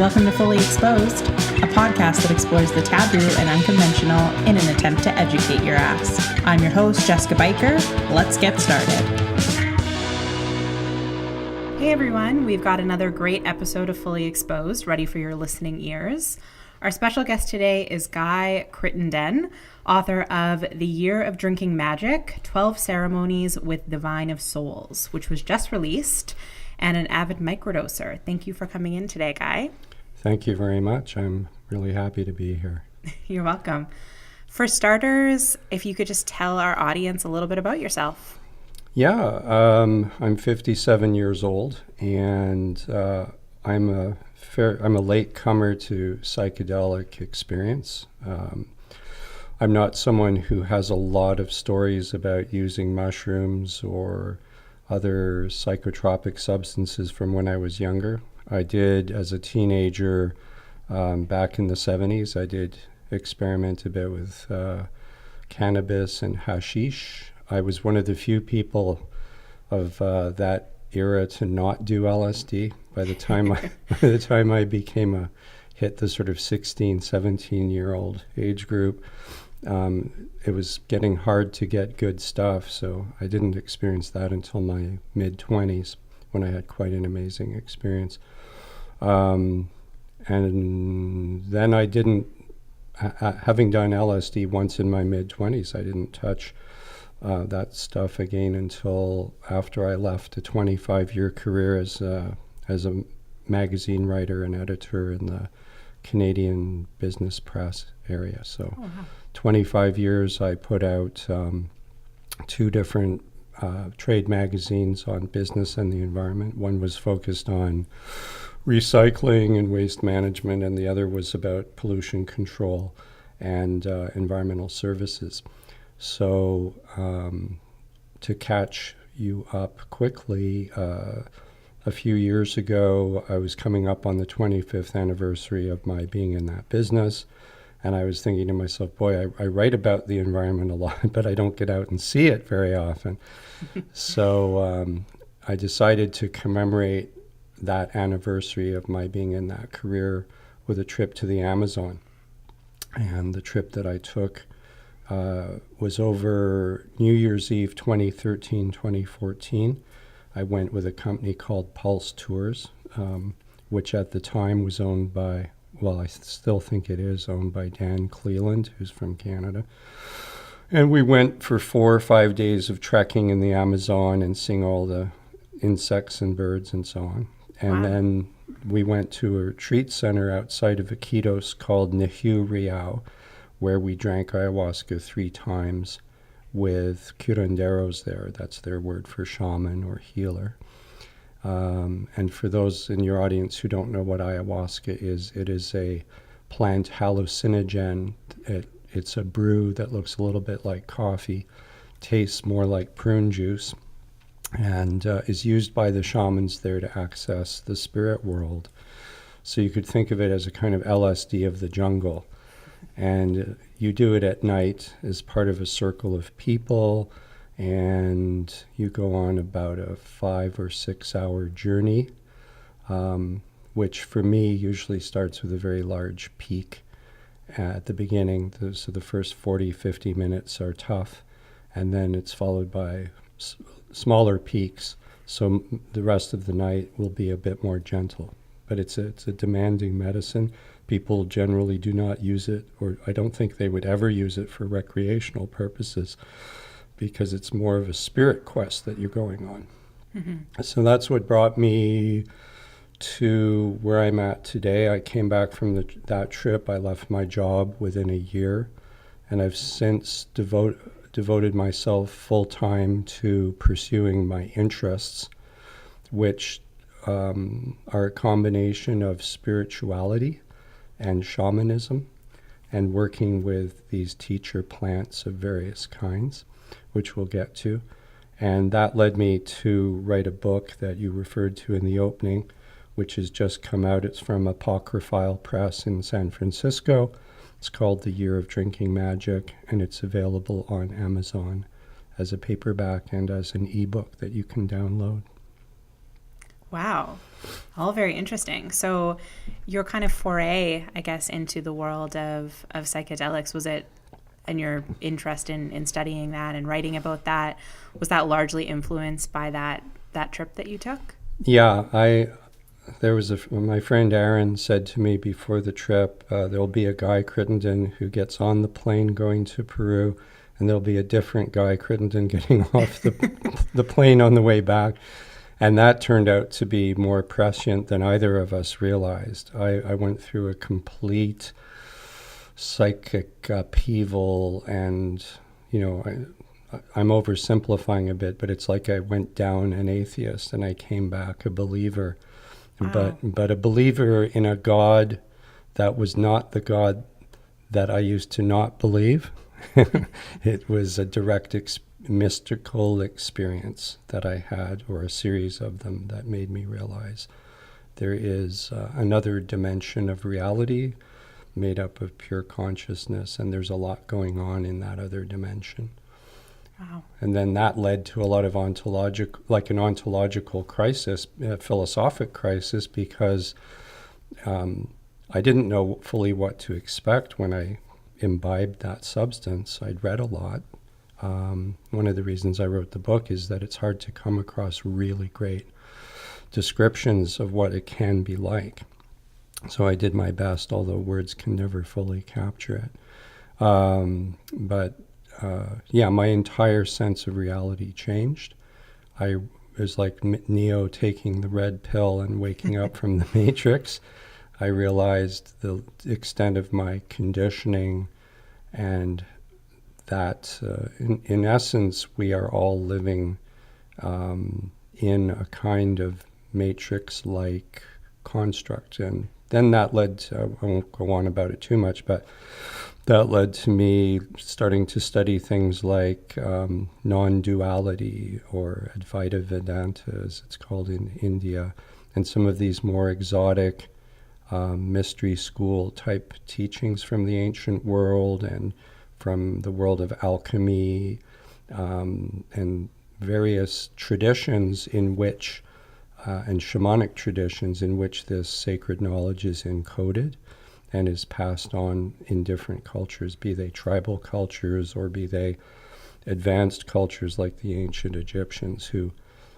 Welcome to Fully Exposed, a podcast that explores the taboo and unconventional in an attempt to educate your ass. I'm your host, Jessica Beuker. Let's get started. Hey everyone, we've got another great episode of Fully Exposed ready for your listening ears. Our special guest today is Guy Crittenden, author of The Year of Drinking Magic, 12 Ceremonies with the Vine of Souls, which was just released, and an avid microdoser. Thank you for coming in today, Guy. Thank you very much. I'm really happy to be here. You're welcome. For starters, if you could just tell our audience a little bit about yourself. Yeah, I'm 57 years old, and I'm a late comer to psychedelic experience. I'm not someone who has a lot of stories about using mushrooms or other psychotropic substances from when I was younger. I did, as a teenager, back in the 70s, I did experiment a bit with cannabis and hashish. I was one of the few people of that era to not do LSD. By the time I hit the sort of 16, 17-year-old age group, it was getting hard to get good stuff, so I didn't experience that until my mid-20s when I had quite an amazing experience. And then I didn't, having done LSD once in my mid-20s, I didn't touch that stuff again until after I left a 25-year career as a magazine writer and editor in the Canadian business press area. So 25 years I put out two different trade magazines on business and the environment. One was focused on recycling and waste management, and the other was about pollution control and environmental services. So to catch you up quickly, a few years ago, I was coming up on the 25th anniversary of my being in that business, and I was thinking to myself, boy, I write about the environment a lot, but I don't get out and see it very often. So I decided to commemorate that anniversary of my being in that career with a trip to the Amazon. And the trip that I took was over New Year's Eve 2013, 2014. I went with a company called Pulse Tours, which at the time was owned by, well, I still think it is owned by Dan Cleland, who's from Canada. And we went for 4 or 5 days of trekking in the Amazon and seeing all the insects and birds and so on. And then we went to a retreat center outside of Iquitos called Nihiu Riau, where we drank ayahuasca 3 times with curanderos there. That's their word for shaman or healer. And for those in your audience who don't know what ayahuasca is, it is a plant hallucinogen. It's a brew that looks a little bit like coffee, tastes more like prune juice, and is used by the shamans there to access the spirit world. So you could think of it as a kind of LSD of the jungle. And you do it at night as part of a circle of people, and you go on about a 5 or 6 hour journey, which for me usually starts with a very large peak at the beginning. So the first 40, 50 minutes are tough, and then it's followed by smaller peaks. So the rest of the night will be a bit more gentle. But it's a demanding medicine. People generally do not use it, or I don't think they would ever use it for recreational purposes, because it's more of a spirit quest that you're going on. Mm-hmm. So that's what brought me to where I'm at today. I came back from that trip. I left my job within a year, and I've since devoted myself full-time to pursuing my interests, which are a combination of spirituality and shamanism, and working with these teacher plants of various kinds, which we'll get to. And that led me to write a book that you referred to in the opening, which has just come out. It's from Apocryphal Press in San Francisco. It's called The Year of Drinking Magic, and it's available on Amazon as a paperback and as an ebook that you can download. Wow. All very interesting. So your kind of foray, I guess, into the world of psychedelics, was it, and your interest in studying that and writing about that, was that largely influenced by that trip that you took? Yeah, my friend Aaron said to me before the trip, there'll be a Guy Crittenden who gets on the plane going to Peru, and there'll be a different Guy Crittenden getting off the plane on the way back. And that turned out to be more prescient than either of us realized. I went through a complete psychic upheaval, and, I'm oversimplifying a bit, but it's like I went down an atheist and I came back a believer. Wow. But a believer in a God that was not the God that I used to not believe. It was a direct mystical experience that I had, or a series of them, that made me realize there is another dimension of reality made up of pure consciousness, and there's a lot going on in that other dimension. Wow. And then that led to a lot of an ontological crisis, a philosophic crisis, because I didn't know fully what to expect when I imbibed that substance. I'd read a lot. One of the reasons I wrote the book is that it's hard to come across really great descriptions of what it can be like. So I did my best, although words can never fully capture it. But my entire sense of reality changed. I was like Neo taking the red pill and waking up from the Matrix. I realized the extent of my conditioning, and that in essence we are all living in a kind of Matrix-like construct. And then that led to, I won't go on about it too much, but that led to me starting to study things like non-duality, or Advaita Vedanta, as it's called in India, and some of these more exotic mystery school type teachings from the ancient world and from the world of alchemy, and various traditions in which, and shamanic traditions in which this sacred knowledge is encoded and is passed on in different cultures, be they tribal cultures or be they advanced cultures like the ancient Egyptians, who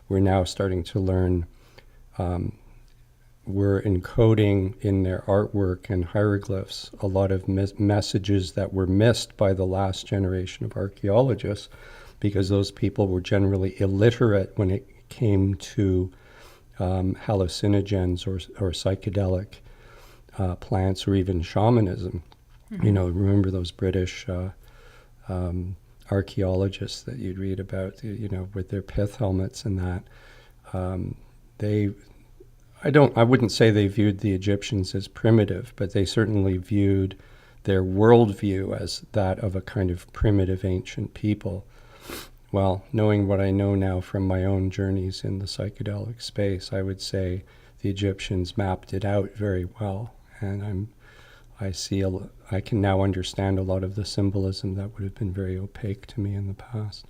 we're now starting to learn were encoding in their artwork and hieroglyphs a lot of messages that were missed by the last generation of archaeologists, because those people were generally illiterate when it came to hallucinogens or psychedelic plants, or even shamanism. Mm-hmm. Remember those British archaeologists that you'd read about, with their pith helmets and that. I wouldn't say they viewed the Egyptians as primitive, but they certainly viewed their worldview as that of a kind of primitive ancient people. Well, knowing what I know now from my own journeys in the psychedelic space, I would say the Egyptians mapped it out very well, and I can now understand a lot of the symbolism that would have been very opaque to me in the past.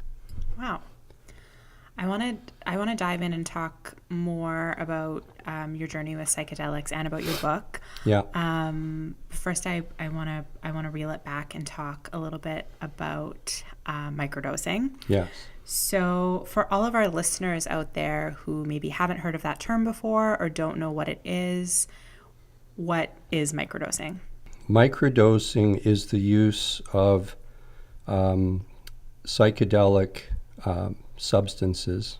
Wow. I want to dive in and talk more about your journey with psychedelics and about your book. Yeah. First, I want to reel it back and talk a little bit about microdosing. Yes. So, for all of our listeners out there who maybe haven't heard of that term before or don't know what it is, what is microdosing? Microdosing is the use of psychedelic substances.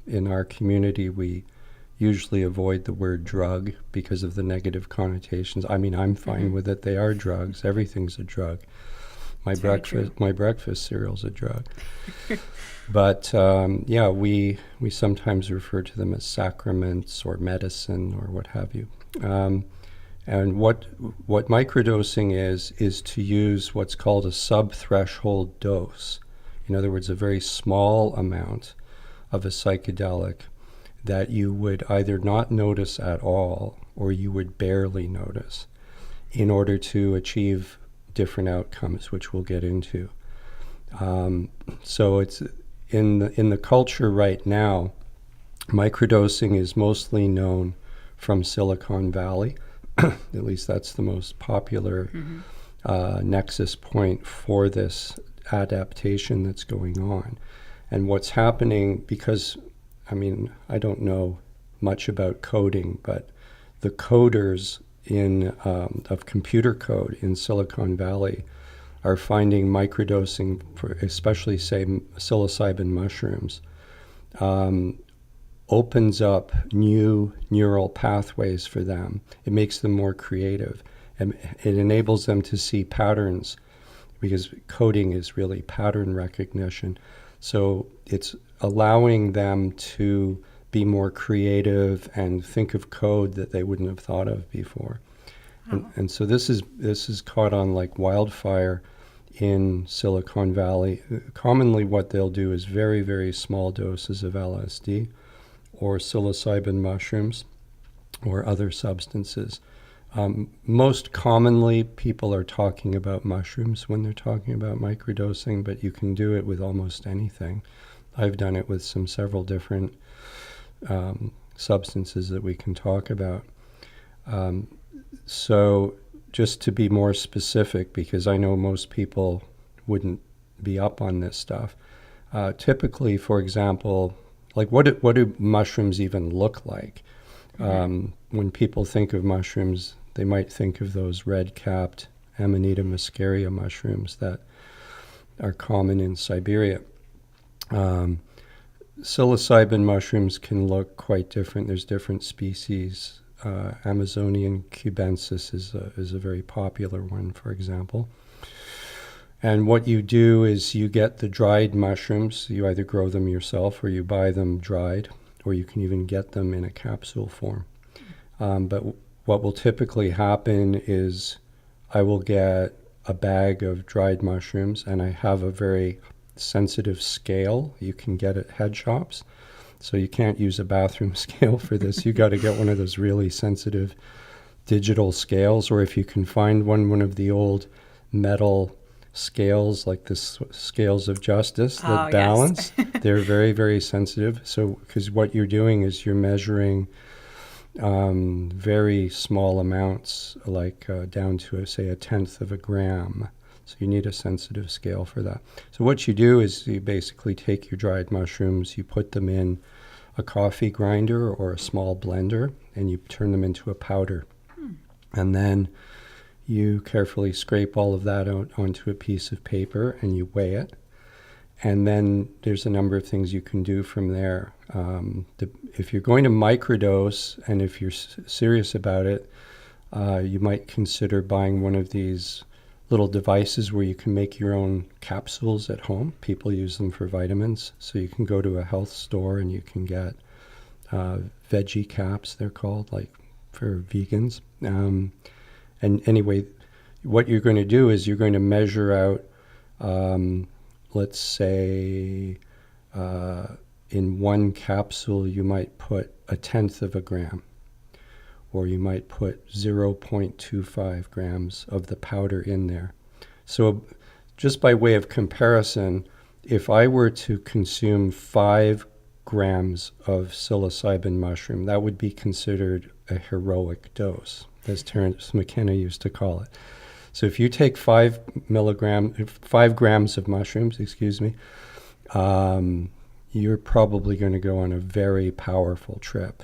In our community, we usually avoid the word drug because of the negative connotations. I mean, I'm fine with it. They are drugs. Everything's a drug. My breakfast cereal's a drug. But we sometimes refer to them as sacraments or medicine or what have you. And what microdosing is to use what's called a sub-threshold dose. In other words, a very small amount of a psychedelic that you would either not notice at all or you would barely notice, in order to achieve different outcomes, which we'll get into. So it's in the culture right now, Microdosing is mostly known from Silicon Valley. At least that's the most popular nexus point for this adaptation that's going on. And what's happening, because, I don't know much about coding, but the coders of computer code in Silicon Valley are finding microdosing, for especially, say, psilocybin mushrooms, opens up new neural pathways for them. It makes them more creative. And it enables them to see patterns, because coding is really pattern recognition. So it's allowing them to be more creative and think of code that they wouldn't have thought of before. And so this is caught on like wildfire in Silicon Valley. Commonly what they'll do is very, very small doses of LSD or psilocybin mushrooms or other substances. Most commonly, people are talking about mushrooms when they're talking about microdosing, but you can do it with almost anything. I've done it with several different substances that we can talk about. So just to be more specific, because I know most people wouldn't be up on this stuff, typically, for example, like what do mushrooms even look like? When people think of mushrooms, they might think of those red-capped Amanita muscaria mushrooms that are common in Siberia. Psilocybin mushrooms can look quite different. There's different species. Amazonian cubensis is a very popular one, for example. And what you do is you get the dried mushrooms. You either grow them yourself or you buy them dried, or you can even get them in a capsule form. But what will typically happen is I will get a bag of dried mushrooms, and I have a very sensitive scale you can get at head shops. So you can't use a bathroom scale for this. You got to get one of those really sensitive digital scales, or if you can find one of the old metal scales, like the scales of justice that balance. Yes. They're very, very sensitive. So, because what you're doing is you're measuring very small amounts, like down to, say, 1/10 of a gram. So you need a sensitive scale for that. So what you do is you basically take your dried mushrooms, you put them in a coffee grinder or a small blender, and you turn them into a powder. And then you carefully scrape all of that out onto a piece of paper, and you weigh it. And then there's a number of things you can do from there. If you're going to microdose, and if you're serious about it, you might consider buying one of these little devices where you can make your own capsules at home. People use them for vitamins. So you can go to a health store and you can get veggie caps, they're called, like for vegans. And anyway, what you're going to do is you're going to measure out, let's say, in one capsule you might put 1/10 of a gram, or you might put 0.25 grams of the powder in there. So just by way of comparison, if I were to consume 5 grams of psilocybin mushroom, that would be considered a heroic dose, as Terence McKenna used to call it. So if you take 5 grams of mushrooms, you're probably going to go on a very powerful trip.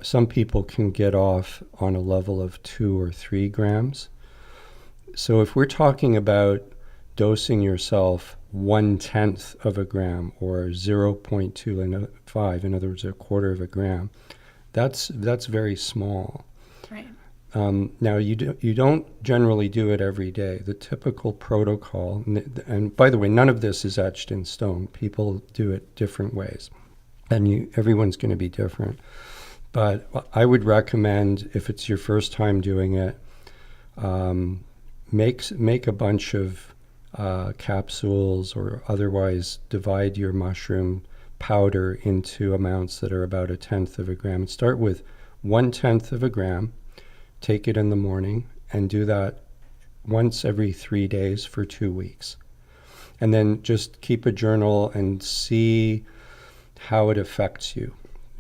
Some people can get off on a level of 2 or 3 grams. So if we're talking about dosing yourself 1/10 of a gram or 0.25, in other words, 1/4 of a gram, that's very small. Right. Now, you don't generally do it every day. The typical protocol, and by the way, none of this is etched in stone. People do it different ways, and everyone's going to be different. But I would recommend, if it's your first time doing it, make a bunch of capsules, or otherwise divide your mushroom powder into amounts that are about 1/10 of a gram. And start with 1/10 of a gram. Take it in the morning and do that once every 3 days for 2 weeks. And then just keep a journal and see how it affects you.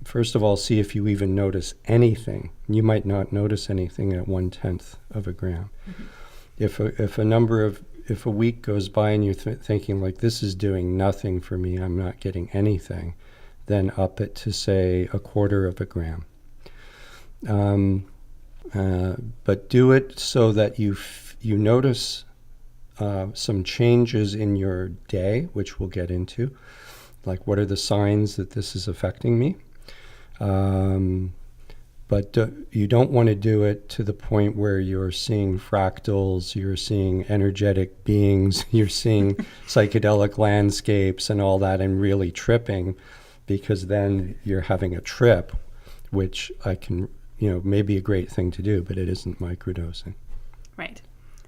First of all, see if you even notice anything. You might not notice anything at 1/10 of a gram. Mm-hmm. If a week goes by and you're thinking like, this is doing nothing for me, I'm not getting anything, then up it to say 1/4 of a gram. But do it so that you notice some changes in your day, which we'll get into. Like, what are the signs that this is affecting me? But you don't want to do it to the point where you're seeing fractals, you're seeing energetic beings, you're seeing psychedelic landscapes and all that, and really tripping, because then you're having a trip, which may be a great thing to do, but it isn't microdosing. Right.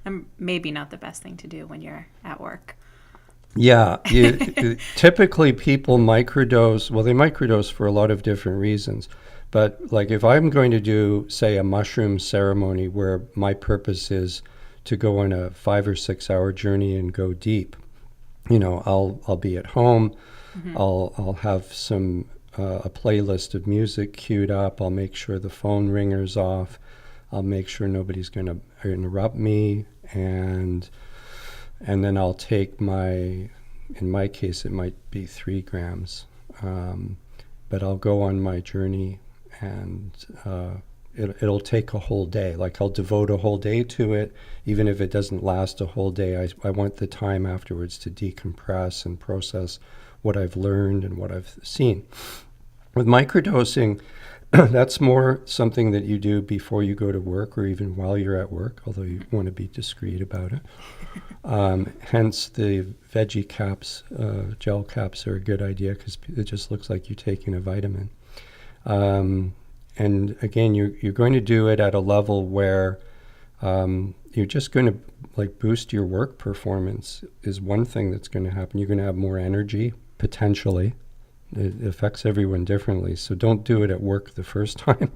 And maybe not the best thing to do when you're at work. Yeah. Typically people microdose. Well, they microdose for a lot of different reasons. But like if I'm going to do, say, a mushroom ceremony where my purpose is to go on a 5 or 6 hour journey and go deep, I'll be at home. Mm-hmm. I'll have a playlist of music queued up. I'll make sure the phone ringer's off. I'll make sure nobody's going to interrupt me, and then I'll take in my case, it might be 3 grams, but I'll go on my journey, and it'll take a whole day. Like, I'll devote a whole day to it, even if it doesn't last a whole day. I want the time afterwards to decompress and process what I've learned and what I've seen. With microdosing, that's more something that you do before you go to work, or even while you're at work, although you want to be discreet about it. Hence the veggie caps, gel caps are a good idea, because it just looks like you're taking a vitamin. And again, you're going to do it at a level where you're just going to like boost your work performance is one thing that's going to happen. You're going to have more energy, potentially. It affects everyone differently, so don't do it at work the first time.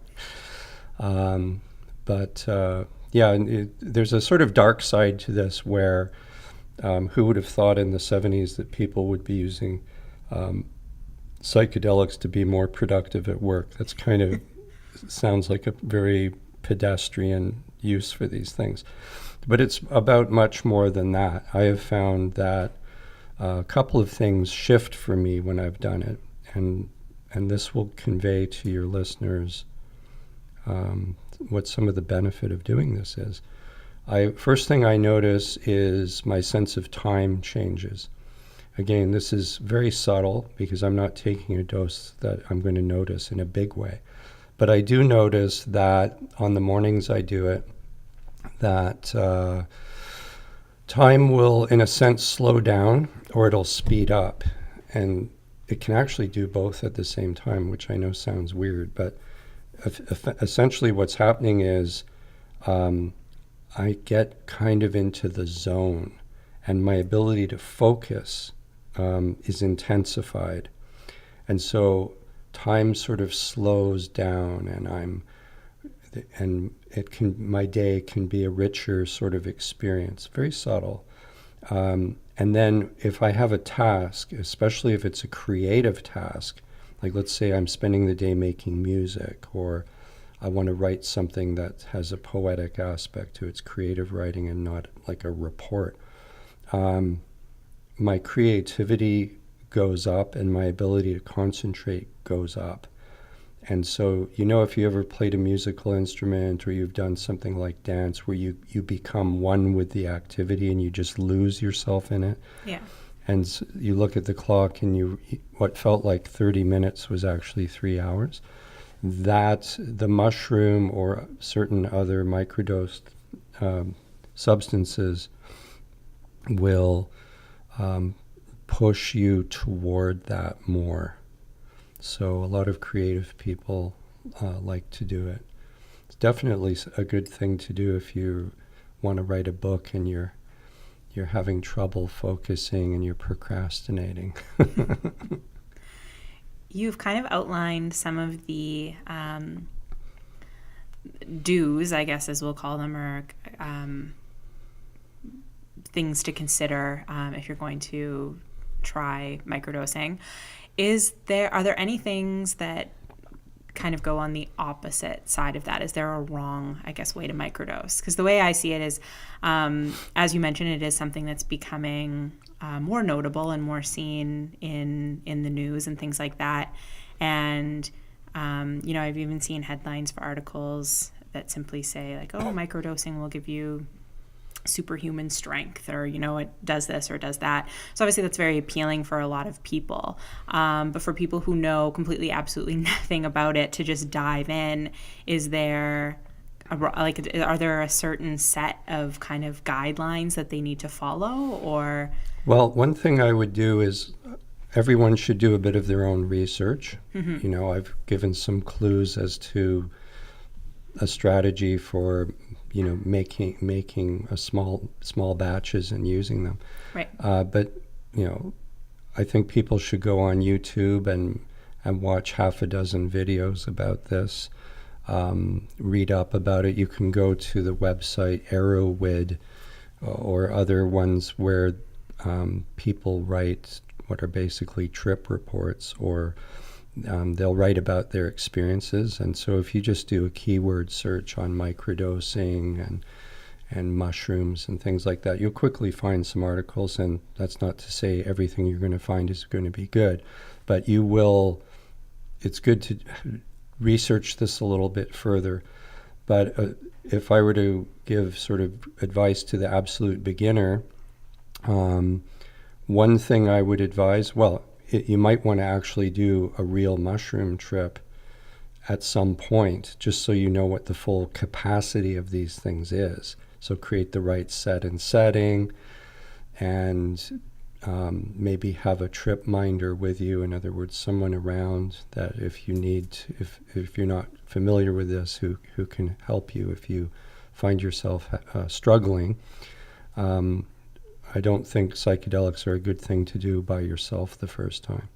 There's a sort of dark side to this where who would have thought in the 70s that people would be using psychedelics to be more productive at work? That's kind of sounds like a very pedestrian use for these things. But it's about much more than that. I have found that a couple of things shift for me when I've done it, and this will convey to your listeners what some of the benefit of doing this is. First thing I notice is my sense of time changes. Again, this is very subtle because I'm not taking a dose that I'm going to notice in a big way. But I do notice that on the mornings I do it, that time will, in a sense, slow down, or it'll speed up. And it can actually do both at the same time, which I know sounds weird. But essentially what's happening is I get kind of into the zone, and my ability to focus is intensified. And so time sort of slows down, and my day can be a richer sort of experience, very subtle. And then if I have a task, especially if it's a creative task, like let's say I'm spending the day making music, or I want to write something that has a poetic aspect to its creative writing and not like a report, my creativity goes up and my ability to concentrate goes up. And so, if you ever played a musical instrument or you've done something like dance where you become one with the activity and you just lose yourself in it. Yeah. And so you look at the clock and what felt like 30 minutes was actually 3 hours. That the mushroom or certain other microdosed substances will push you toward that more. So a lot of creative people like to do it. It's definitely a good thing to do if you want to write a book and you're having trouble focusing and you're procrastinating. You've kind of outlined some of the do's, I guess, as we'll call them, or things to consider if you're going to try microdosing. Are there any things that kind of go on the opposite side of that? Is there a wrong, I guess, way to microdose? Because the way I see it is, as you mentioned, it is something that's becoming more notable and more seen in the news and things like that. And, I've even seen headlines for articles that simply say like, oh, microdosing will give you superhuman strength, or it does this or does that. So obviously that's very appealing for a lot of people, but for people who know completely absolutely nothing about it to just dive in, are there a certain set of kind of guidelines that they need to follow? Or well, one thing I would do is everyone should do a bit of their own research. I've given some clues as to a strategy for making a small batches and using them. Right. But I think people should go on YouTube and watch half a dozen videos about this. Read up about it. You can go to the website Arrowwid or other ones where people write what are basically trip reports, or they'll write about their experiences. And so if you just do a keyword search on microdosing and mushrooms and things like that, you'll quickly find some articles. And that's not to say everything you're going to find is going to be good, but it's good to research this a little bit further. But if I were to give sort of advice to the absolute beginner, one thing I would advise, you might want to actually do a real mushroom trip at some point, just so you know what the full capacity of these things is. So create the right set and setting, and maybe have a trip minder with you. In other words, someone around that if you need to, if you're not familiar with this, who can help you if you find yourself struggling. I don't think psychedelics are a good thing to do by yourself the first time.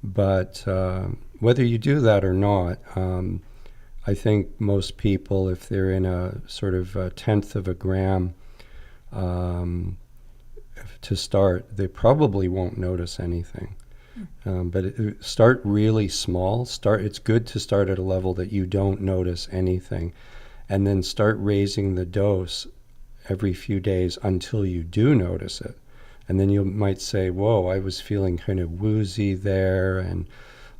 But whether you do that or not, I think most people, if they're in a sort of a tenth of a gram to start, they probably won't notice anything. But start really small. It's good to start at a level that you don't notice anything, and then start raising the dose every few days until you do notice it. And then you might say, whoa, I was feeling kind of woozy there, and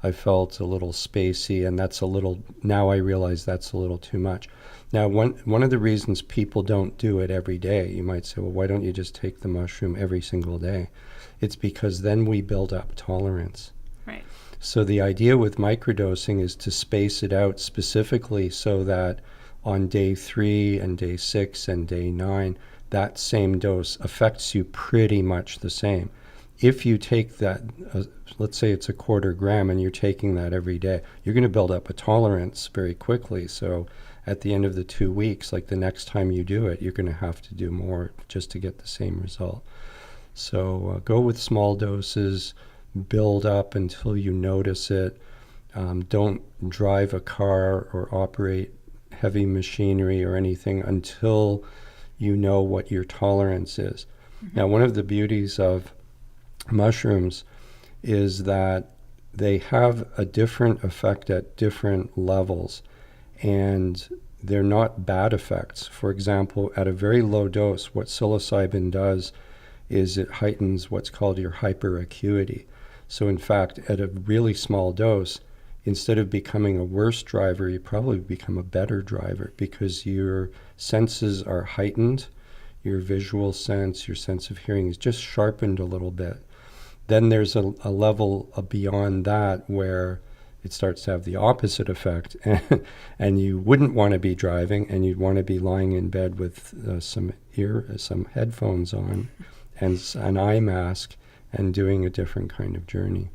I felt a little spacey, and now I realize that's a little too much. Now, one of the reasons people don't do it every day, you might say, well, why don't you just take the mushroom every single day? It's because then we build up tolerance. Right. So the idea with microdosing is to space it out specifically so that on day 3 and day 6 and day 9, that same dose affects you pretty much the same. If you take that, let's say it's a 1/4 gram, and you're taking that every day, you're going to build up a tolerance very quickly. So at the end of the 2 weeks, like the next time you do it, you're going to have to do more just to get the same result. So go with small doses, build up until you notice it. Don't drive a car or operate heavy machinery or anything until you know what your tolerance is. Mm-hmm. Now, one of the beauties of mushrooms is that they have a different effect at different levels, and they're not bad effects. For example, at a very low dose, what psilocybin does is it heightens what's called your hyperacuity. So in fact, at a really small dose, instead of becoming a worse driver, you probably become a better driver, because your senses are heightened. Your visual sense, your sense of hearing is just sharpened a little bit. Then there's a level beyond that where it starts to have the opposite effect, and you wouldn't want to be driving, and you'd want to be lying in bed with some headphones on and an eye mask and doing a different kind of journey.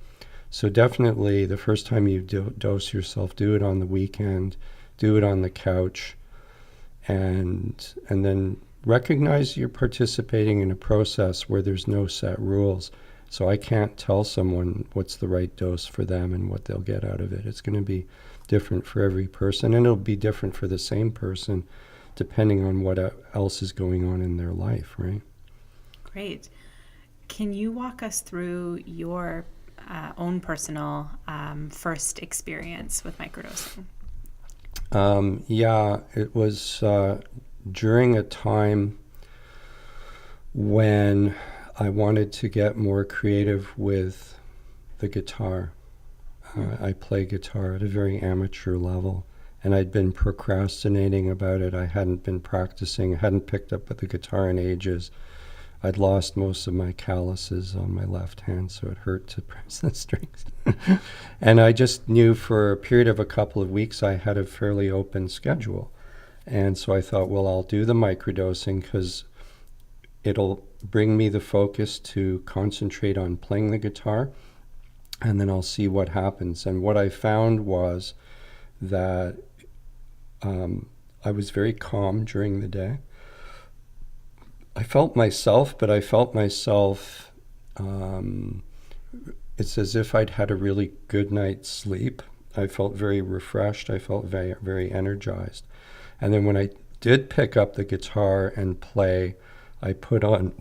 So definitely the first time you dose yourself, do it on the weekend, do it on the couch, and then recognize you're participating in a process where there's no set rules. So I can't tell someone what's the right dose for them and what they'll get out of it. It's going to be different for every person, and it'll be different for the same person depending on what else is going on in their life, right? Great. Can you walk us through your own personal first experience with microdosing? Yeah, it was during a time when I wanted to get more creative with the guitar. I play guitar at a very amateur level, and I'd been procrastinating about it. I hadn't been practicing, I hadn't picked up the guitar in ages. I'd lost most of my calluses on my left hand, so it hurt to press the strings. And I just knew for a period of a couple of weeks I had a fairly open schedule. And so I thought, well, I'll do the microdosing because it'll bring me the focus to concentrate on playing the guitar, and then I'll see what happens. And what I found was that I was very calm during the day. I felt myself, but I felt myself, it's as if I'd had a really good night's sleep. I felt very refreshed. I felt very, very energized. And then when I did pick up the guitar and play, I put on,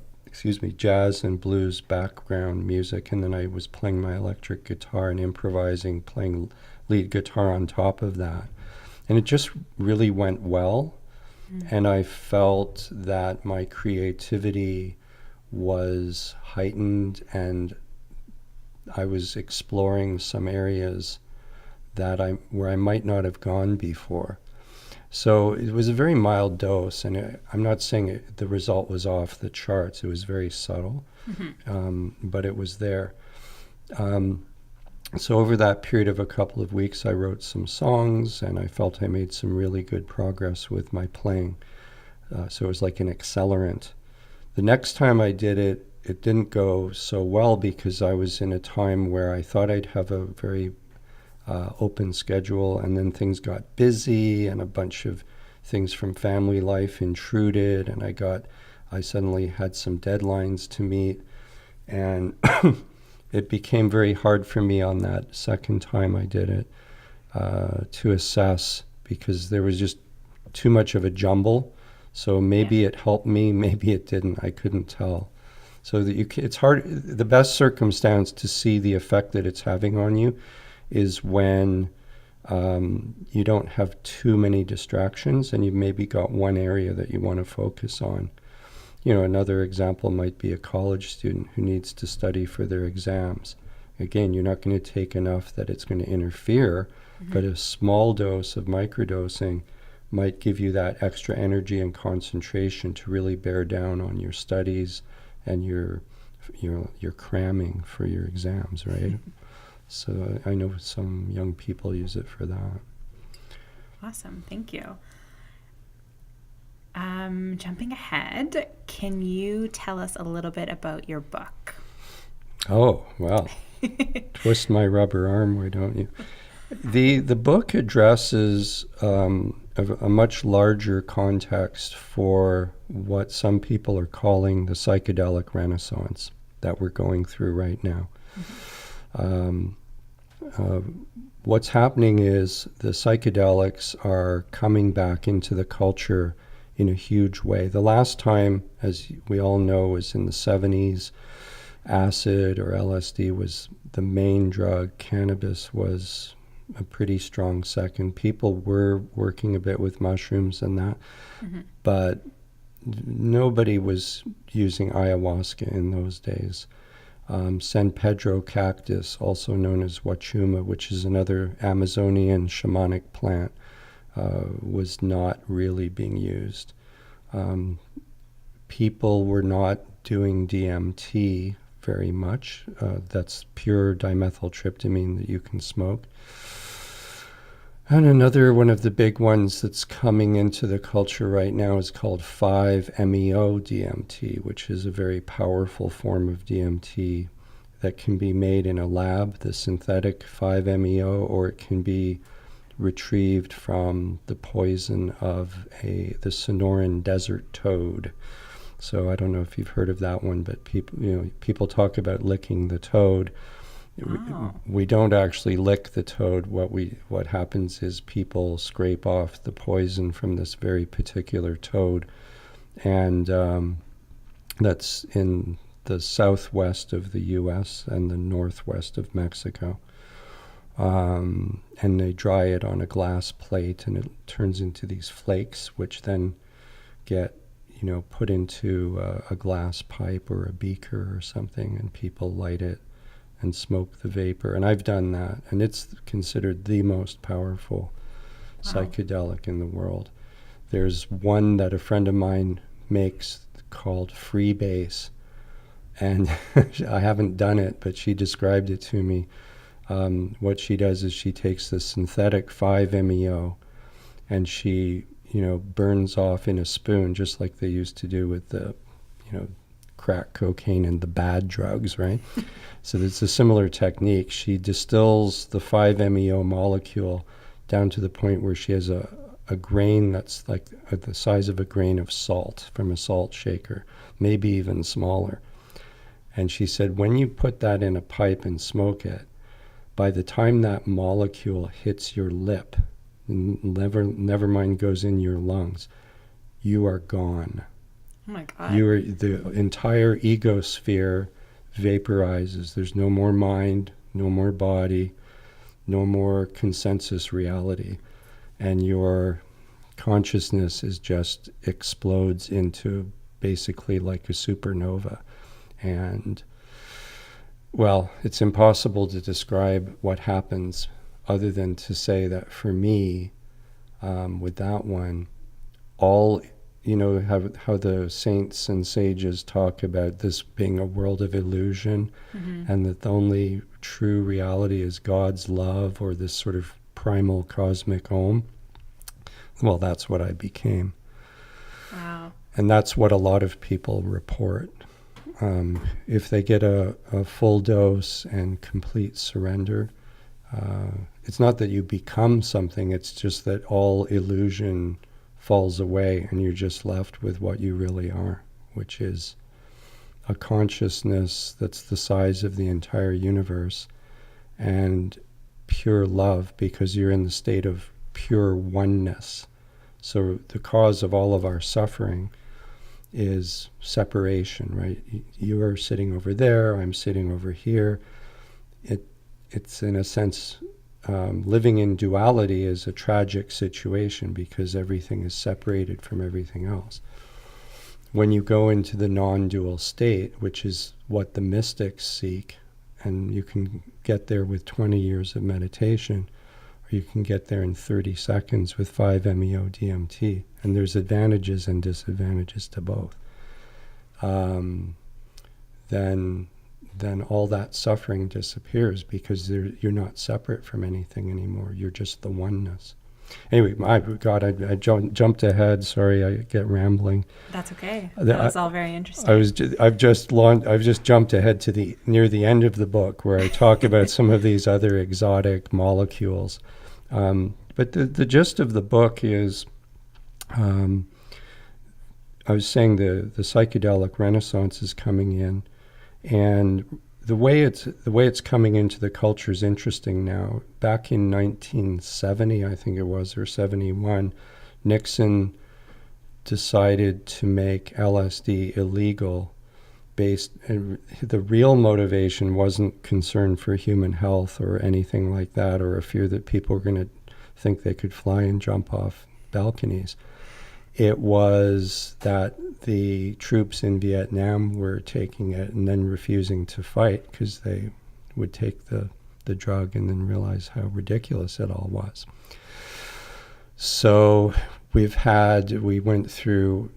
jazz and blues background music, and then I was playing my electric guitar and improvising, playing lead guitar on top of that. And it just really went well. And I felt that my creativity was heightened, and I was exploring some areas that where I might not have gone before. So it was a very mild dose, and I'm not saying the result was off the charts. It was very subtle, but it was there. So over that period of a couple of weeks, I wrote some songs, and I felt I made some really good progress with my playing. So it was like an accelerant. The next time I did it, it didn't go so well because I was in a time where I thought I'd have a very open schedule, and then things got busy, and a bunch of things from family life intruded, and I suddenly had some deadlines to meet, and it became very hard for me on that second time I did it to assess, because there was just too much of a jumble. So maybe it helped me, maybe it didn't. I couldn't tell. So that it's hard. The best circumstance to see the effect that it's having on you is when you don't have too many distractions, and you've maybe got one area that you want to focus on. Another example might be a college student who needs to study for their exams. Again, you're not going to take enough that it's going to interfere, but a small dose of microdosing might give you that extra energy and concentration to really bear down on your studies and your cramming for your exams, right? So I know some young people use it for that. Awesome, thank you. Jumping ahead, can you tell us a little bit about your book? Oh, well, twist my rubber arm, why don't you? The book addresses a much larger context for what some people are calling the psychedelic renaissance that we're going through right now. What's happening is the psychedelics are coming back into the culture in a huge way. The last time, as we all know, was in the 70s. Acid or LSD was the main drug. Cannabis was a pretty strong second. People were working a bit with mushrooms and that, but nobody was using ayahuasca in those days. San Pedro cactus, also known as wachuma, which is another Amazonian shamanic plant, was not really being used. People were not doing DMT very much. That's pure dimethyltryptamine that you can smoke. And another one of the big ones that's coming into the culture right now is called 5-MeO-DMT, which is a very powerful form of DMT that can be made in a lab, the synthetic 5-MeO, or it can be retrieved from the poison of the Sonoran desert toad. So I don't know if you've heard of that one, but people talk about licking the toad. Oh. We don't actually lick the toad. What happens is people scrape off the poison from this very particular toad, and that's in the southwest of the U.S. and the northwest of Mexico. And they dry it on a glass plate, and it turns into these flakes, which then get, put into a glass pipe or a beaker or something, and people light it and smoke the vapor. And I've done that, and it's considered the most powerful psychedelic in the world. There's one that a friend of mine makes called Freebase, and I haven't done it, but she described it to me. What she does is she takes the synthetic 5-MeO and she, burns off in a spoon, just like they used to do with the, crack cocaine and the bad drugs, right? So it's a similar technique. She distills the 5-MeO molecule down to the point where she has a grain that's like the size of a grain of salt from a salt shaker, maybe even smaller. And she said, when you put that in a pipe and smoke it, by the time that molecule hits your lip, never mind goes in your lungs, you are gone. Oh my God. The entire egosphere vaporizes. There's no more mind, no more body, no more consensus reality. And your consciousness just explodes into basically like a supernova. And, well, it's impossible to describe what happens other than to say that for me, with that one, all, how the saints and sages talk about this being a world of illusion, and that the only true reality is God's love or this sort of primal cosmic home. Well, that's what I became. Wow. And that's what a lot of people report. If they get a full dose and complete surrender, it's not that you become something, it's just that all illusion falls away and you're just left with what you really are, which is a consciousness that's the size of the entire universe and pure love, because you're in the state of pure oneness. So the cause of all of our suffering is separation, right? You are sitting over there, I'm sitting over here. It's in a sense, living in duality is a tragic situation because everything is separated from everything else. When you go into the non-dual state, which is what the mystics seek, and you can get there with 20 years of meditation, or you can get there in 30 seconds with 5-MeO DMT, and there's advantages and disadvantages to both, then all that suffering disappears because you're not separate from anything anymore. You're just the oneness. Anyway, I jumped ahead. Sorry, I get rambling. That's okay. That was all very interesting. I've just jumped ahead to near the end of the book where I talk about some of these other exotic molecules. But the gist of the book is, I was saying the psychedelic renaissance is coming in, and the way it's coming into the culture is interesting now. Back in 1970, I think it was, or 71, Nixon decided to make LSD illegal. The real motivation wasn't concern for human health or anything like that, or a fear that people were going to think they could fly and jump off balconies. It was that the troops in Vietnam were taking it and then refusing to fight because they would take the drug and then realize how ridiculous it all was. So we went through,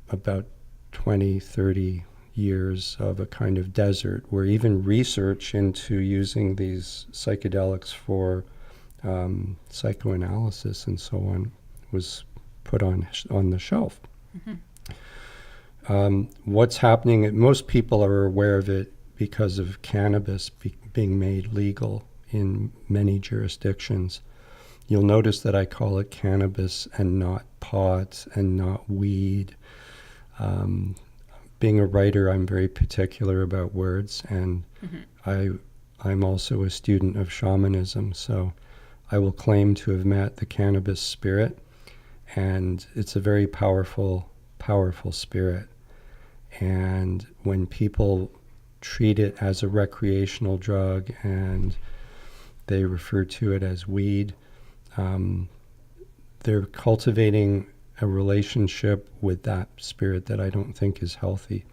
about 20, 30 years of a kind of desert where even research into using these psychedelics for psychoanalysis and so on was put on the shelf. What's happening, most people are aware of it because of cannabis being made legal in many jurisdictions. You'll notice that I call it cannabis and not pot and not weed. Being a writer, I'm very particular about words, and I'm also a student of shamanism, so I will claim to have met the cannabis spirit, and it's a very powerful, powerful spirit. And when people treat it as a recreational drug and they refer to it as weed, they're cultivating a relationship with that spirit that I don't think is healthy.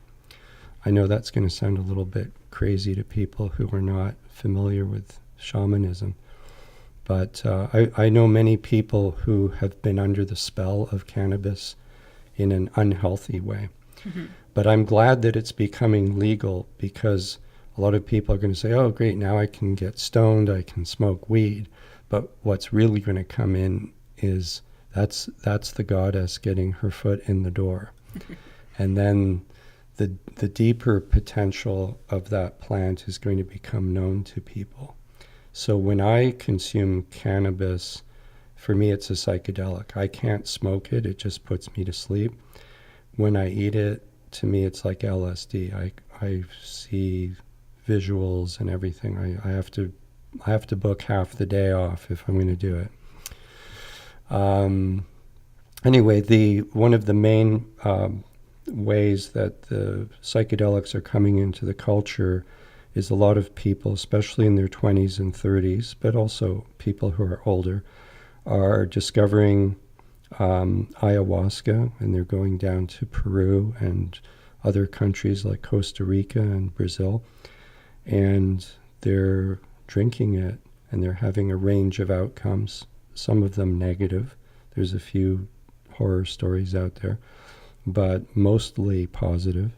I know that's going to sound a little bit crazy to people who are not familiar with shamanism, but I know many people who have been under the spell of cannabis in an unhealthy way. Mm-hmm. But I'm glad that it's becoming legal, because a lot of people are going to say, oh, great, now I can get stoned, I can smoke weed. But what's really going to come in is that's the goddess getting her foot in the door. And then the deeper potential of that plant is going to become known to people. So when I consume cannabis, for me it's a psychedelic. I can't smoke it, it just puts me to sleep. When I eat it, to me it's like LSD. I see visuals and everything. I have to book half the day off if I'm going to do it. Anyway, one of the main ways that the psychedelics are coming into the culture is a lot of people, especially in their 20s and 30s, but also people who are older, are discovering ayahuasca, and they're going down to Peru and other countries like Costa Rica and Brazil, and they're drinking it, and they're having a range of outcomes, some of them negative. There's a few horror stories out there, but mostly positive.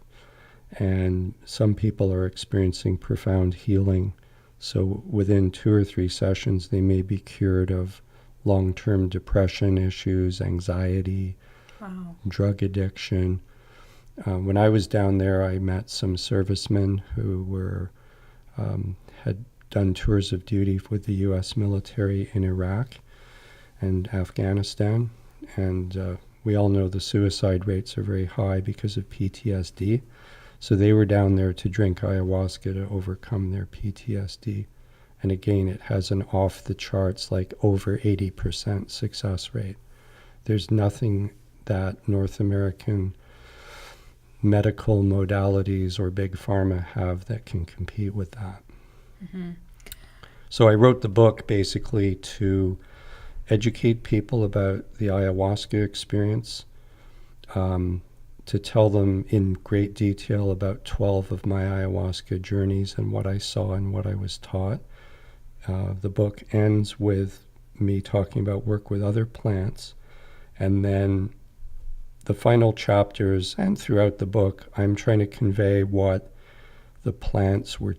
And some people are experiencing profound healing. So within 2 or 3 sessions, they may be cured of long-term depression issues, anxiety, wow, drug addiction. When I was down there, I met some servicemen who had done tours of duty with the U.S. military in Iraq and Afghanistan. And we all know the suicide rates are very high because of PTSD. So they were down there to drink ayahuasca to overcome their PTSD. And again, it has an off-the-charts, like over 80% success rate. There's nothing that North American medical modalities or big pharma have that can compete with that. Mm-hmm. So I wrote the book basically to educate people about the ayahuasca experience, to tell them in great detail about 12 of my ayahuasca journeys and what I saw and what I was taught. The book ends with me talking about work with other plants, and then the final chapters and throughout the book, I'm trying to convey what the plants were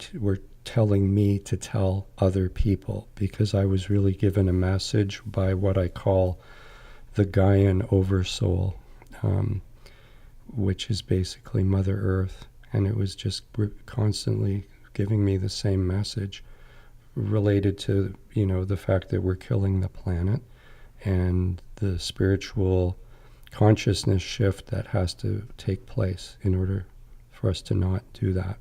telling me to tell other people, because I was really given a message by what I call the Gaian Oversoul, which is basically Mother Earth, and it was just constantly giving me the same message related to, the fact that we're killing the planet and the spiritual consciousness shift that has to take place in order for us to not do that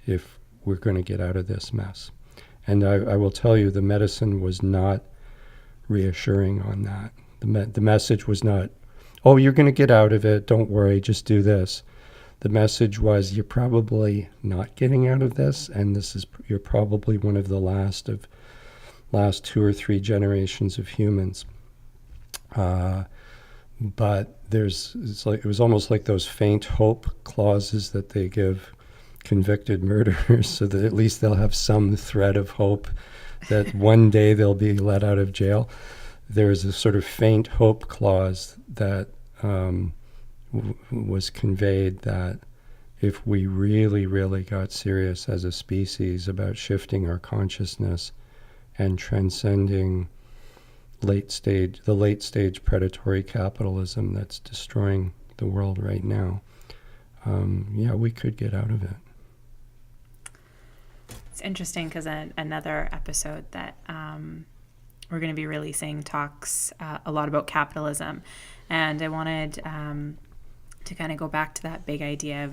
if we're going to get out of this mess. And I will tell you, the medicine was not reassuring on that. The message was not, oh, you're going to get out of it, don't worry, just do this. The message was, you're probably not getting out of this, and you're probably one of the last 2 or 3 generations of humans. But it was almost like those faint hope clauses that they give convicted murderers, so that at least they'll have some thread of hope that one day they'll be let out of jail. There's a sort of faint hope clause that was conveyed, that if we really, really got serious as a species about shifting our consciousness and transcending the late stage predatory capitalism that's destroying the world right now, we could get out of it. It's interesting because another episode that we're going to be releasing talks a lot about capitalism, and I wanted to kind of go back to that big idea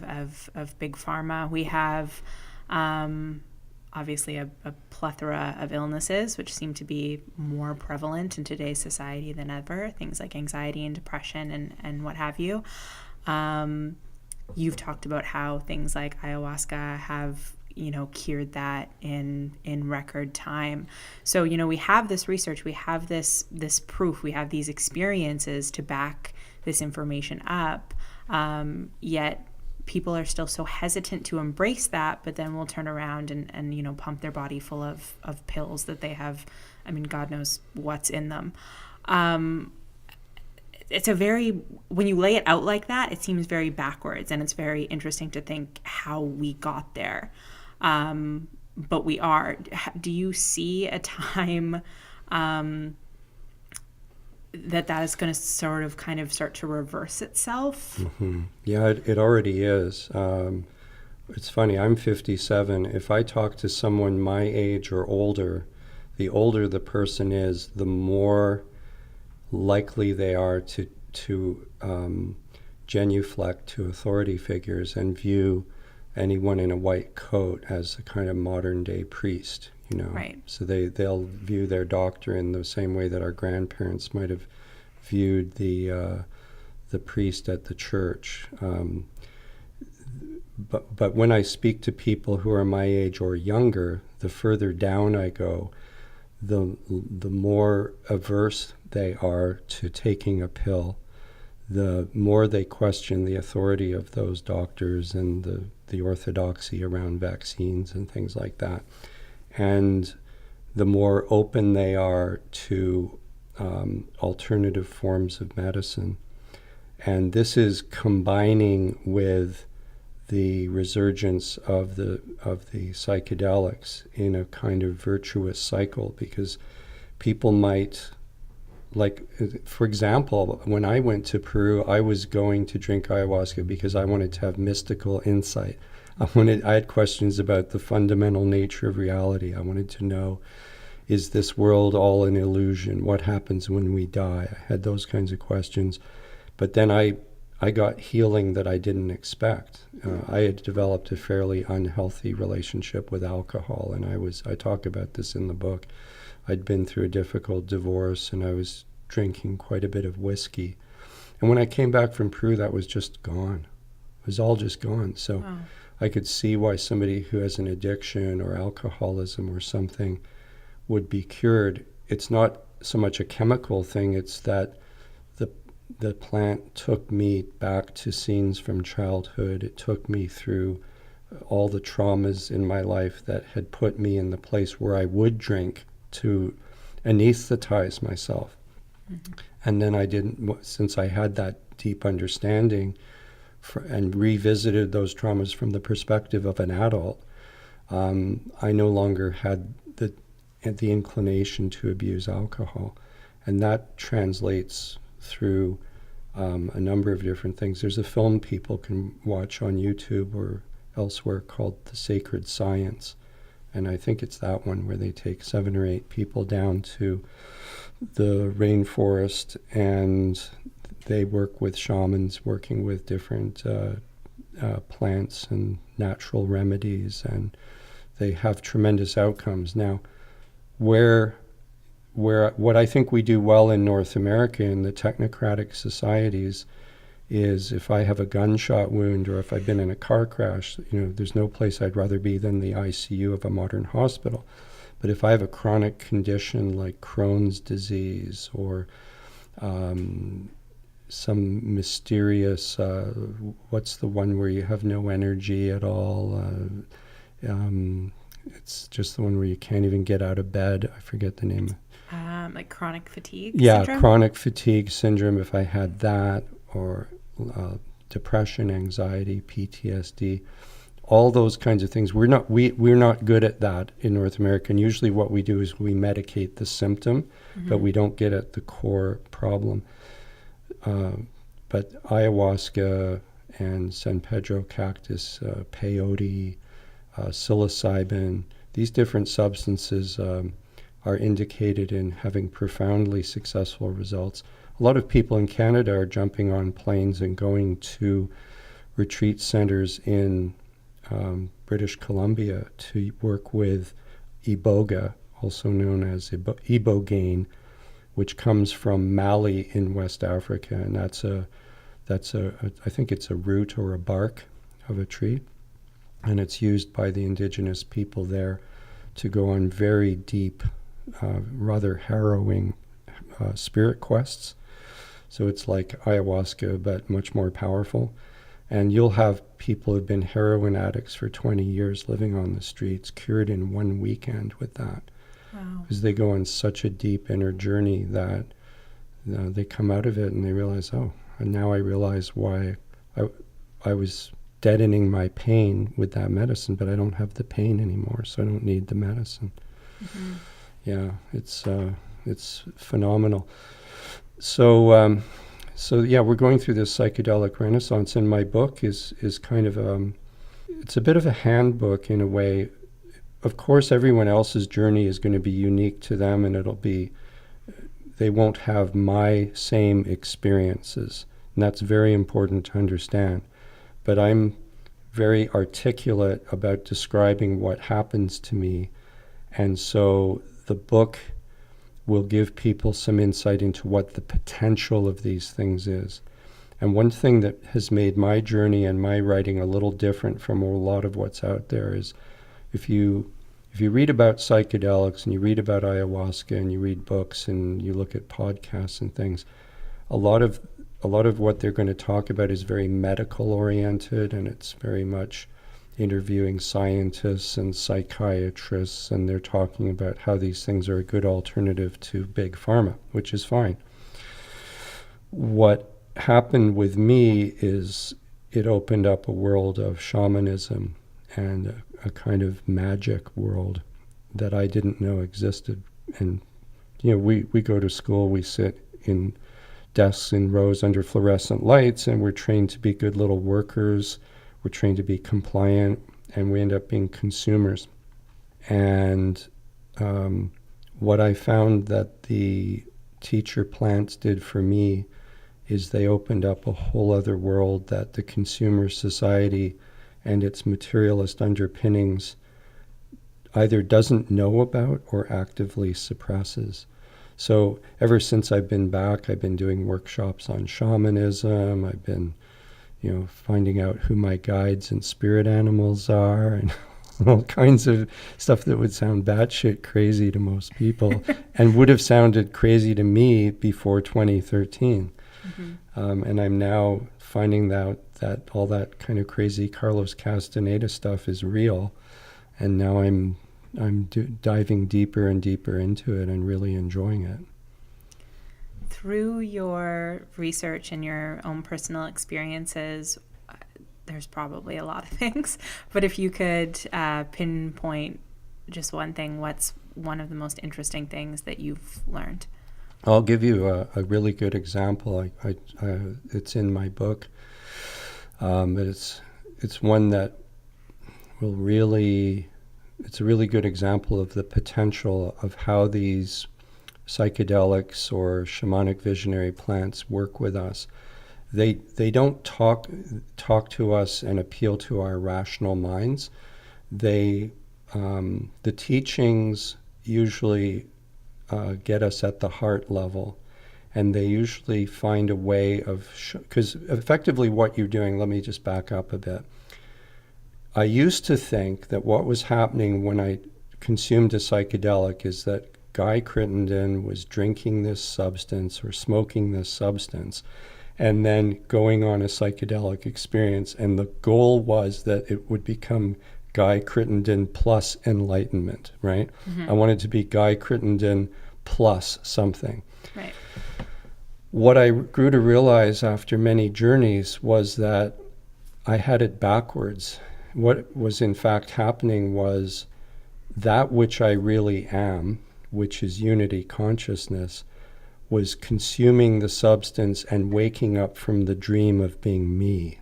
of big pharma. We have obviously a plethora of illnesses which seem to be more prevalent in today's society than ever, things like anxiety and depression and what have you. you've talked about how things like ayahuasca have, cured that in record time. So, we have this research, we have this proof, we have these experiences to back this information up. Yet people are still so hesitant to embrace that, but then we'll turn around and pump their body full of pills that they have, God knows what's in them. When you lay it out like that, it seems very backwards, and it's very interesting to think how we got there. But we are. Do you see a time that is going to sort of kind of start to reverse itself? Mm-hmm. Yeah, it already is. It's funny, I'm 57. If I talk to someone my age or older, the older the person is, the more likely they are to genuflect to authority figures and view anyone in a white coat as a kind of modern day priest, Right. So they'll view their doctor in the same way that our grandparents might have viewed the priest at the church. But when I speak to people who are my age or younger, the further down I go, the more averse they are to taking a pill, the more they question the authority of those doctors and the orthodoxy around vaccines and things like that. And the more open they are to alternative forms of medicine. And this is combining with the resurgence of the psychedelics in a kind of virtuous cycle, because people might, like, for example, when I went to Peru, I was going to drink ayahuasca because I wanted to have mystical insight. I had questions about the fundamental nature of reality. I wanted to know, is this world all an illusion? What happens when we die? I had those kinds of questions. But then I got healing that I didn't expect. I had developed a fairly unhealthy relationship with alcohol, and I talk about this in the book. I'd been through a difficult divorce, and I was drinking quite a bit of whiskey. And when I came back from Peru, that was just gone. It was all just gone. So wow. I could see why somebody who has an addiction or alcoholism or something would be cured. It's not so much a chemical thing, it's that the plant took me back to scenes from childhood. It took me through all the traumas in my life that had put me in the place where I would drink to anesthetize myself. Mm-hmm. And then I didn't, since I had that deep understanding and revisited those traumas from the perspective of an adult, I no longer had the inclination to abuse alcohol. And that translates through a number of different things. There's a film people can watch on YouTube or elsewhere called The Sacred Science. And I think it's that one where they take 7 or 8 people down to the rainforest and they work with shamans working with different plants and natural remedies, and they have tremendous outcomes. Now, where what I think we do well in North America in the technocratic societies is if I have a gunshot wound or if I've been in a car crash, there's no place I'd rather be than the ICU of a modern hospital. But if I have a chronic condition like Crohn's disease or some mysterious, what's the one where you have no energy at all? It's just the one where you can't even get out of bed. I forget the name. Like chronic fatigue syndrome? Chronic fatigue syndrome, if I had that, or depression, anxiety, PTSD, all those kinds of things. We're not good at that in North America. And usually what we do is we medicate the symptom, mm-hmm. but we don't get at the core problem. But ayahuasca and San Pedro cactus, peyote, psilocybin, these different substances are indicated in having profoundly successful results. A lot of people in Canada are jumping on planes and going to retreat centers in British Columbia to work with iboga, also known as ibogaine, which comes from Mali in West Africa, and that's I think it's a root or a bark of a tree, and it's used by the indigenous people there to go on very deep, rather harrowing spirit quests. So it's like ayahuasca, but much more powerful. And you'll have people who've been heroin addicts for 20 years living on the streets, cured in one weekend with that. Wow. Because they go on such a deep inner journey that they come out of it and they realize, oh, and now I realize why I was deadening my pain with that medicine, but I don't have the pain anymore, so I don't need the medicine. Mm-hmm. Yeah, it's phenomenal. So yeah, we're going through this psychedelic renaissance, and my book is kind of it's a bit of a handbook in a way. Of course, everyone else's journey is going to be unique to them, and they won't have my same experiences, and that's very important to understand. But I'm very articulate about describing what happens to me, and so the book will give people some insight into what the potential of these things is. And one thing that has made my journey and my writing a little different from a lot of what's out there is if you read about psychedelics and you read about ayahuasca and you read books and you look at podcasts and things, a lot of what they're going to talk about is very medical oriented, and it's very much interviewing scientists and psychiatrists, and they're talking about how these things are a good alternative to big pharma, which is fine. What happened with me is it opened up a world of shamanism and a kind of magic world that I didn't know existed. And we go to school, we sit in desks in rows under fluorescent lights, and we're trained to be good little workers. We're trained to be compliant, and we end up being consumers. And what I found that the teacher plants did for me is they opened up a whole other world that the consumer society and its materialist underpinnings either doesn't know about or actively suppresses. So ever since I've been back, I've been doing workshops on shamanism. I've been finding out who my guides and spirit animals are, and all kinds of stuff that would sound batshit crazy to most people and would have sounded crazy to me before 2013. Mm-hmm. And I'm now finding out that all that kind of crazy Carlos Castaneda stuff is real, and now I'm diving deeper and deeper into it and really enjoying it. Through your research and your own personal experiences, there's probably a lot of things, but if you could pinpoint just one thing, what's one of the most interesting things that you've learned? I'll give you a really good example. It's in my book, but it's one that will really, it's a really good example of the potential of how these psychedelics or shamanic visionary plants work with us. They don't talk to us and appeal to our rational minds. The teachings usually get us at the heart level, and they usually find a way of, because effectively what you're doing, let me just back up a bit. I used to think that what was happening when I consumed a psychedelic is that Guy Crittenden was drinking this substance or smoking this substance and then going on a psychedelic experience, and the goal was that it would become Guy Crittenden plus enlightenment, right? Mm-hmm. I wanted to be Guy Crittenden plus something. Right. What I grew to realize after many journeys was that I had it backwards. What was in fact happening was that which I really am, which is unity consciousness, was consuming the substance and waking up from the dream of being me.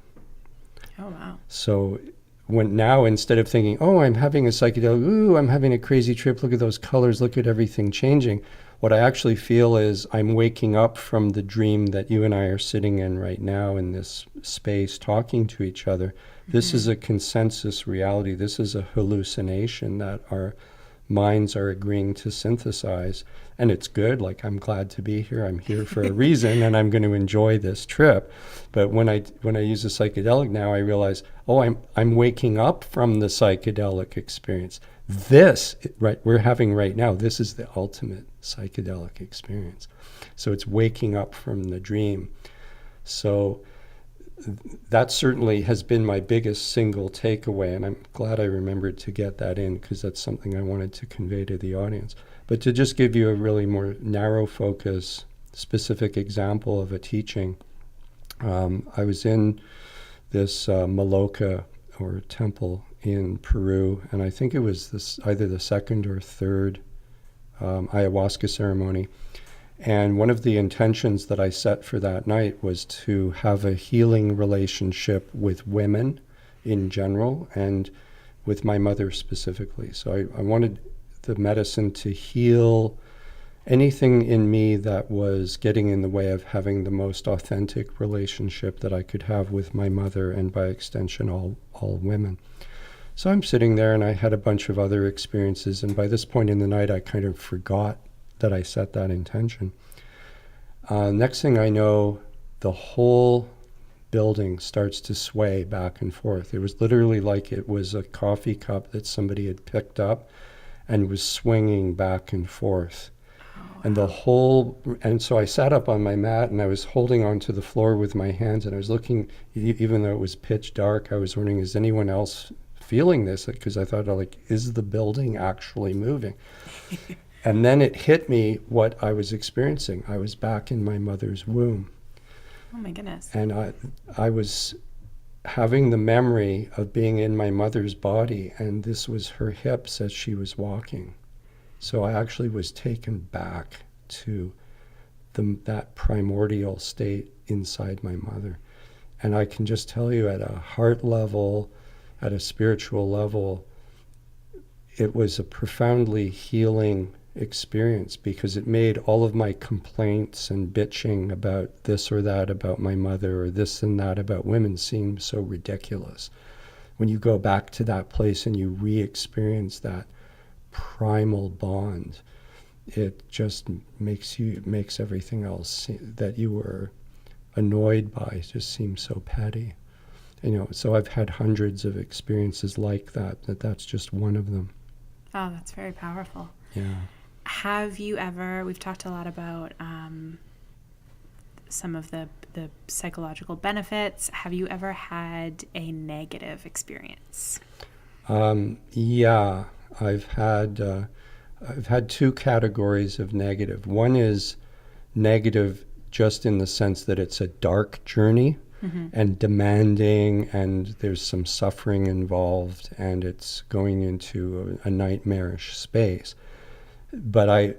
Oh, wow. So now instead of thinking, oh, I'm having a psychedelic, ooh, I'm having a crazy trip, look at those colors, look at everything changing, what I actually feel is I'm waking up from the dream that you and I are sitting in right now in this space talking to each other. Mm-hmm. This is a consensus reality. This is a hallucination that our minds are agreeing to synthesize. And it's good. Like, I'm glad to be here. I'm here for a reason, and I'm going to enjoy this trip. But when I use a psychedelic now, I realize, oh, I'm waking up from the psychedelic experience. This, right, we're having right now, this is the ultimate psychedelic experience. So it's waking up from the dream. So that certainly has been my biggest single takeaway, and I'm glad I remembered to get that in, because that's something I wanted to convey to the audience. But to just give you a really more narrow focus, specific example of a teaching, I was in this Maloka, or temple in Peru, and I think it was either the second or third ayahuasca ceremony. And one of the intentions that I set for that night was to have a healing relationship with women in general and with my mother specifically. So I wanted the medicine to heal anything in me that was getting in the way of having the most authentic relationship that I could have with my mother, and by extension all women. So I'm sitting there, and I had a bunch of other experiences, and by this point in the night I kind of forgot that I set that intention. Next thing I know, the whole building starts to sway back and forth. It was literally like it was a coffee cup that somebody had picked up and was swinging back and forth. And so I sat up on my mat, and I was holding onto the floor with my hands, and I was looking, even though it was pitch dark, I was wondering, is anyone else feeling this? Because I thought, like, is the building actually moving? And then it hit me what I was experiencing. I was back in my mother's womb. Oh my goodness. And I was having the memory of being in my mother's body, and this was her hips as she was walking. So I actually was taken back to that primordial state inside my mother. And I can just tell you, at a heart level, at a spiritual level, it was a profoundly healing experience, because it made all of my complaints and bitching about this or that about my mother, or this and that about women, seem so ridiculous. When you go back to that place and you re-experience that primal bond, it just makes everything else that you were annoyed by just seem so petty. So I've had hundreds of experiences like that's just one of them. Oh, that's very powerful. Yeah. Have you ever, we've talked a lot about some of the psychological benefits. Have you ever had a negative experience? Yeah, I've had two categories of negative. One is negative just in the sense that it's a dark journey, mm-hmm. and demanding, and there's some suffering involved, and it's going into a nightmarish space. But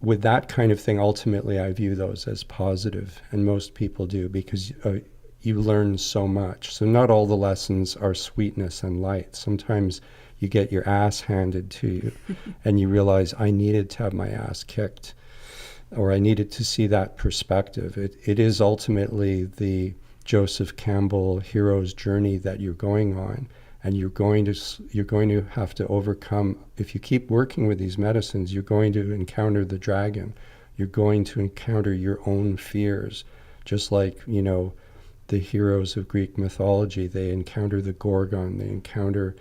with that kind of thing, ultimately I view those as positive, and most people do, because you learn so much. So not all the lessons are sweetness and light. Sometimes you get your ass handed to you and you realize, I needed to have my ass kicked, or I needed to see that perspective. It is ultimately the Joseph Campbell hero's journey that you're going on, and you're going to have to overcome. If you keep working with these medicines, you're going to encounter the dragon. You're going to encounter your own fears, just like, the heroes of Greek mythology. They encounter the Gorgon, they encounter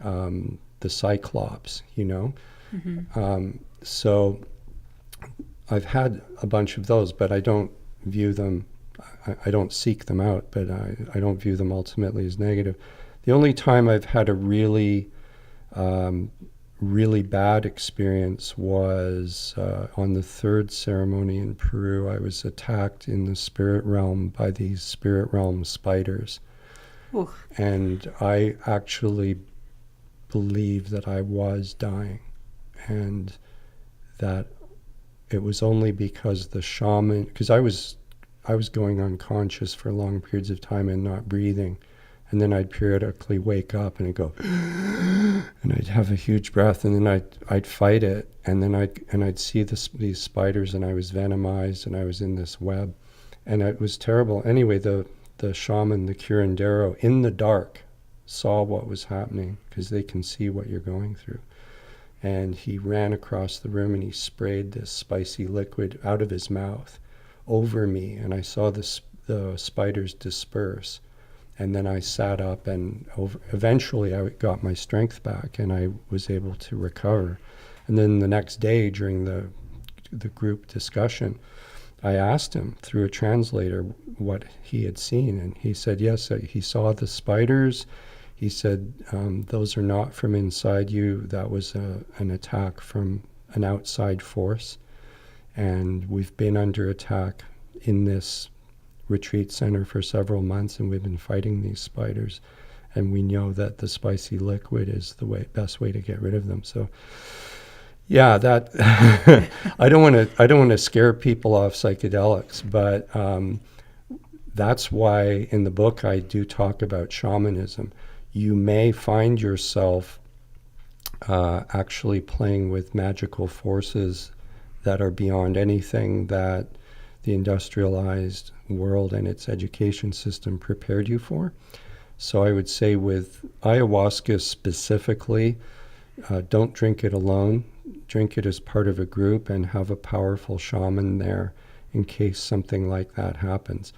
the Cyclops, Mm-hmm. So I've had a bunch of those, but I don't view them, I don't seek them out, but I don't view them ultimately as negative. The only time I've had a really bad experience was on the third ceremony in Peru. I was attacked in the spirit realm by these spirit realm spiders. Ooh. And I actually believed that I was dying, and that it was only because the shaman, because I was going unconscious for long periods of time and not breathing. And then I'd periodically wake up and I'd go, and I'd have a huge breath, and then I'd fight it, and then I'd see these spiders, and I was venomized, and I was in this web, and it was terrible. Anyway, the shaman, the curandero, in the dark, saw what was happening, because they can see what you're going through. And he ran across the room and he sprayed this spicy liquid out of his mouth over me, and I saw the spiders disperse. And then I sat up, and eventually I got my strength back, and I was able to recover. And then the next day during the group discussion, I asked him through a translator what he had seen, and he said, yes, he saw the spiders. He said, those are not from inside you. That was an attack from an outside force. And we've been under attack in this retreat center for several months, and we've been fighting these spiders. And we know that the spicy liquid is the best way to get rid of them. So, yeah, that I don't want to scare people off psychedelics, but that's why in the book I do talk about shamanism. You may find yourself actually playing with magical forces that are beyond anything that the industrialized world and its education system prepared you for. So I would say with ayahuasca specifically, don't drink it alone. Drink it as part of a group and have a powerful shaman there in case something like that happens.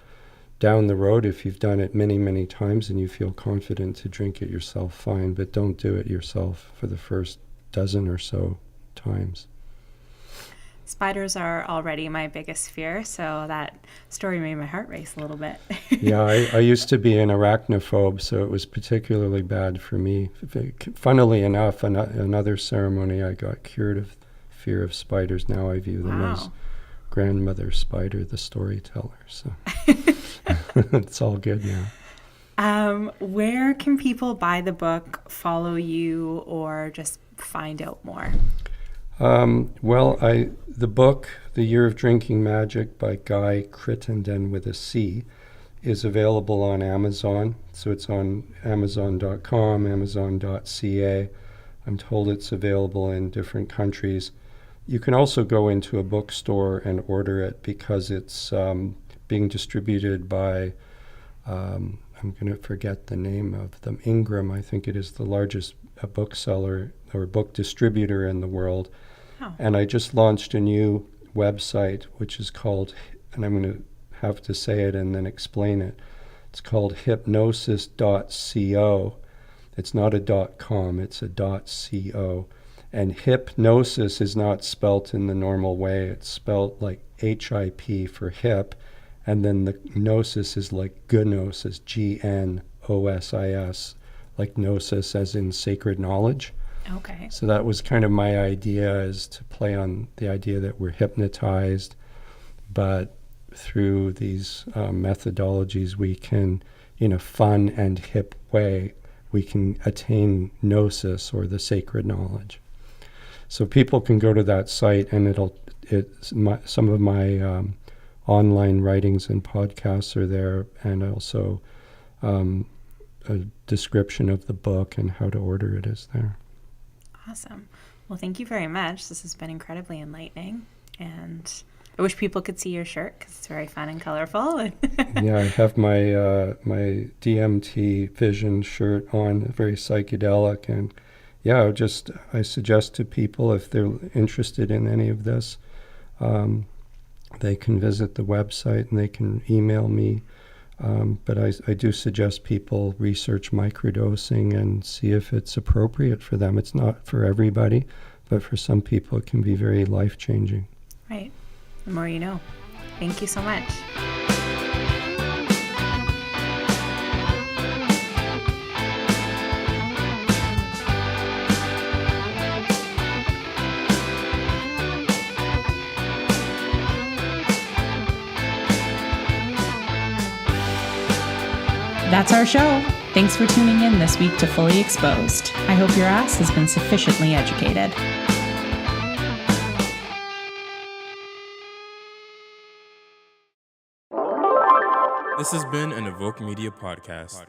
Down the road, if you've done it many, many times and you feel confident to drink it yourself, fine, but don't do it yourself for the first dozen or so times. Spiders are already my biggest fear, so that story made my heart race a little bit. Yeah, I used to be an arachnophobe, so it was particularly bad for me. Funnily enough, another ceremony, I got cured of fear of spiders. Now I view them as grandmother spider, the storyteller. So it's all good now. Where can people buy the book, follow you, or just find out more? The book, The Year of Drinking Magic by Guy Crittenden with a C, is available on Amazon. So it's on Amazon.com, Amazon.ca. I'm told it's available in different countries. You can also go into a bookstore and order it because it's being distributed by, I'm going to forget the name of them, Ingram, I think it is the largest bookseller or book distributor in the world. Oh. And I just launched a new website, which is called, and I'm going to have to say it and then explain it. It's called hypnosis.co. It's not a .com, it's a .co. And hypnosis is not spelt in the normal way. It's spelt like HIP for hip, and then the gnosis is like gnosis, GNOSIS, like gnosis as in sacred knowledge. Okay. So that was kind of my idea, is to play on the idea that we're hypnotized, but through these methodologies we can, in a fun and hip way, we can attain gnosis, or the sacred knowledge. So people can go to that site, and some of my online writings and podcasts are there, and also a description of the book and how to order it is there. Awesome. Well, thank you very much. This has been incredibly enlightening, and I wish people could see your shirt because it's very fun and colorful. Yeah, I have my my DMT Vision shirt on, very psychedelic, and yeah, I suggest to people, if they're interested in any of this, they can visit the website and they can email me. But I do suggest people research microdosing and see if it's appropriate for them. It's not for everybody, but for some people it can be very life-changing. Right. The more you know. Thank you so much. That's our show. Thanks for tuning in this week to Fully Exposed. I hope your ass has been sufficiently educated. This has been an Evoke Media podcast.